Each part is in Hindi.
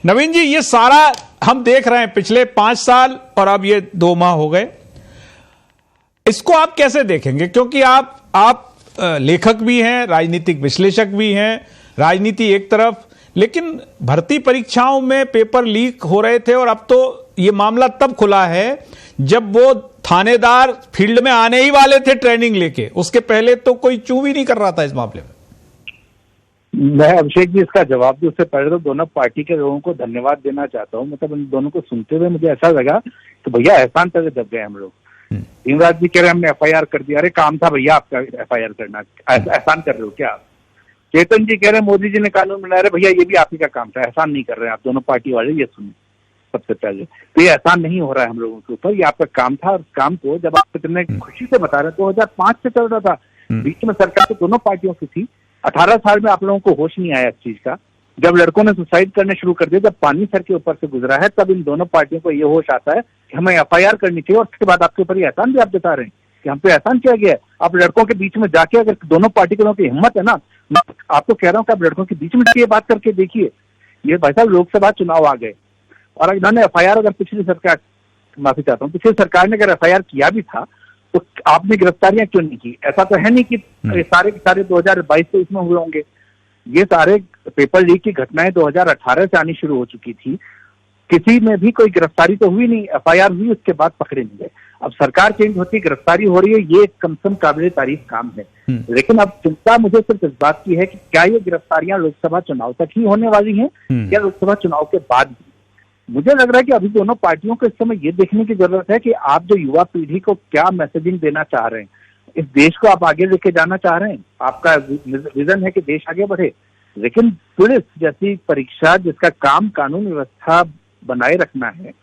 नवीन जी, ये सारा हम देख रहे हैं पिछले 5 साल और अब ये 2 माह हो गए। इसको आप कैसे देखेंगे? क्योंकि आप लेखक भी हैं, राजनीतिक विश्लेषक भी हैं, राजनीति एक तरफ, लेकिन भर्ती परीक्षाओं में पेपर लीक हो रहे थे और अब तो ये मामला तब खुला है जब वो थानेदार फील्ड में आने ही वाले थे ट्रेनिंग लेके। उसके पहले तो कोई चू भी नहीं कर रहा था इस मामले में। मैं अभिषेक जी इसका जवाब दूं उससे पहले तो दोनों पार्टी के लोगों को धन्यवाद देना चाहता हूं। मतलब इन दोनों को सुनते हुए मुझे ऐसा लगा कि भैया एहसान तक दब गए हम लोग। भीमराज जी कह रहे हमने एफआईआर कर दिया। अरे काम था भैया आपका एफआईआर करना, एहसान कर रहे हो क्या आप? चेतन जी कह रहे मोदी जी ने कानून बनाया। रहे भैया ये भी आप ही का काम था, एहसान नहीं कर रहे हैं आप दोनों पार्टी वाले। ये सुनिए सबसे पहले तो ये एहसान नहीं हो रहा है हम लोगों के ऊपर, ये आपका काम था। और काम को जब आप इतने खुशी से बता रहे 2005 से चल रहा था, बीच में सरकार तो दोनों पार्टियों की थी। 18 साल में आप लोगों को होश नहीं आया इस चीज का। जब लड़कों ने सुसाइड करने शुरू कर दिया, जब पानी सर के ऊपर से गुजरा है, तब इन दोनों पार्टियों को ये होश आता है कि हमें एफआईआर करनी चाहिए। और उसके बाद आपके ऊपर ये एहसान भी आप जता रहे हैं कि हम पे एहसान किया गया है। आप लड़कों के बीच में जाके, अगर दोनों पार्टी के लोगों की हिम्मत है ना, मैं आपको कह रहा हूँ कि आप लड़कों के बीच में ये बात करके देखिए। ये भाई साहब लोकसभा चुनाव आ गए और इन्होंने एफआईआर, अगर पिछली सरकार, माफी चाहता हूँ, पिछली सरकार ने अगर एफआईआर किया भी था तो आपने गिरफ्तारियां क्यों नहीं की? ऐसा तो है नहीं कि सारे 2022 से इसमें हुए होंगे। ये सारे पेपर लीक की घटनाएं 2018 से आनी शुरू हो चुकी थी। किसी में भी कोई गिरफ्तारी तो हुई नहीं, एफआईआर हुई, उसके बाद पकड़े नहीं गए। अब सरकार चेंज होती, गिरफ्तारी हो रही है, ये कम से कम काबिल तारीफ काम है। लेकिन अब चिंता मुझे सिर्फ इस बात की है कि क्या ये गिरफ्तारियां लोकसभा चुनाव तक ही होने वाली हैं या लोकसभा चुनाव के बाद भी? मुझे लग रहा है कि अभी दोनों पार्टियों को इस समय ये देखने की जरूरत है कि आप जो युवा पीढ़ी को क्या मैसेजिंग देना चाह रहे हैं। इस देश को आप आगे लेके जाना चाह रहे हैं, आपका विजन है कि देश आगे बढ़े, लेकिन पुलिस जैसी परीक्षा जिसका काम कानून व्यवस्था बनाए रखना है,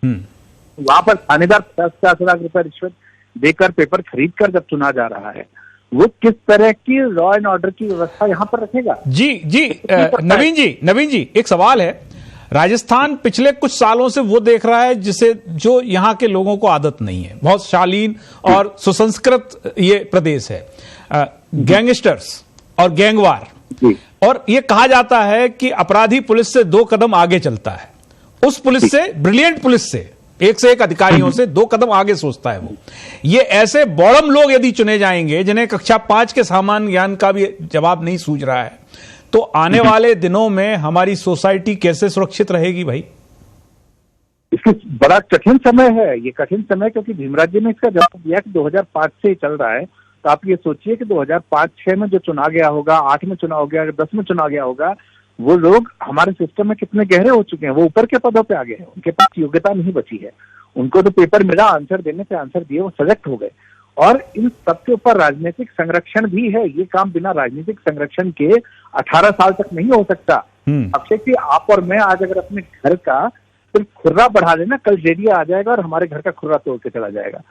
वहां पर थानेदार 50-50 लाख रुपए रिश्वत देकर पेपर खरीद कर जब चुना जा रहा है, वो किस तरह की लॉ एंड ऑर्डर की व्यवस्था यहाँ पर रखेगा? जी नवीन जी एक सवाल है। राजस्थान पिछले कुछ सालों से वो देख रहा है जिसे जो यहाँ के लोगों को आदत नहीं है। बहुत शालीन और सुसंस्कृत ये प्रदेश है। गैंगस्टर्स और गैंगवार, और ये कहा जाता है कि अपराधी पुलिस से 2 कदम आगे चलता है। उस पुलिस से, ब्रिलियंट पुलिस से, एक से एक अधिकारियों से 2 कदम आगे सोचता है वो। ये ऐसे बौड़म लोग यदि चुने जाएंगे जिन्हें कक्षा 5 के सामान्य ज्ञान का भी जवाब नहीं सूझ रहा है, तो आने वाले दिनों में हमारी सोसाइटी कैसे सुरक्षित रहेगी भाई? इसकी बड़ा कठिन समय है, ये कठिन समय, क्योंकि भीमराज जी ने इसका जवाब दिया कि 2005 से चल रहा है। तो आप ये सोचिए कि 2005-6 में जो चुना गया होगा, 8 में चुना हो गया, 10 में चुना गया होगा, वो लोग हमारे सिस्टम में कितने गहरे हो चुके हैं। वो ऊपर के पदों पे आ गए हैं, उनके पास योग्यता नहीं बची है। उनको तो पेपर मिला, आंसर देने से आंसर दिए, वो सेलेक्ट हो गए। और इन सबके ऊपर राजनीतिक संरक्षण भी है। ये काम बिना राजनीतिक संरक्षण के 18 साल तक नहीं हो सकता। अक्षय जी, आप और मैं आज अगर अपने घर का सिर्फ खुर्रा बढ़ा लेना, कल रेडियो आ जाएगा और हमारे घर का खुर्रा तोड़ के चला जाएगा।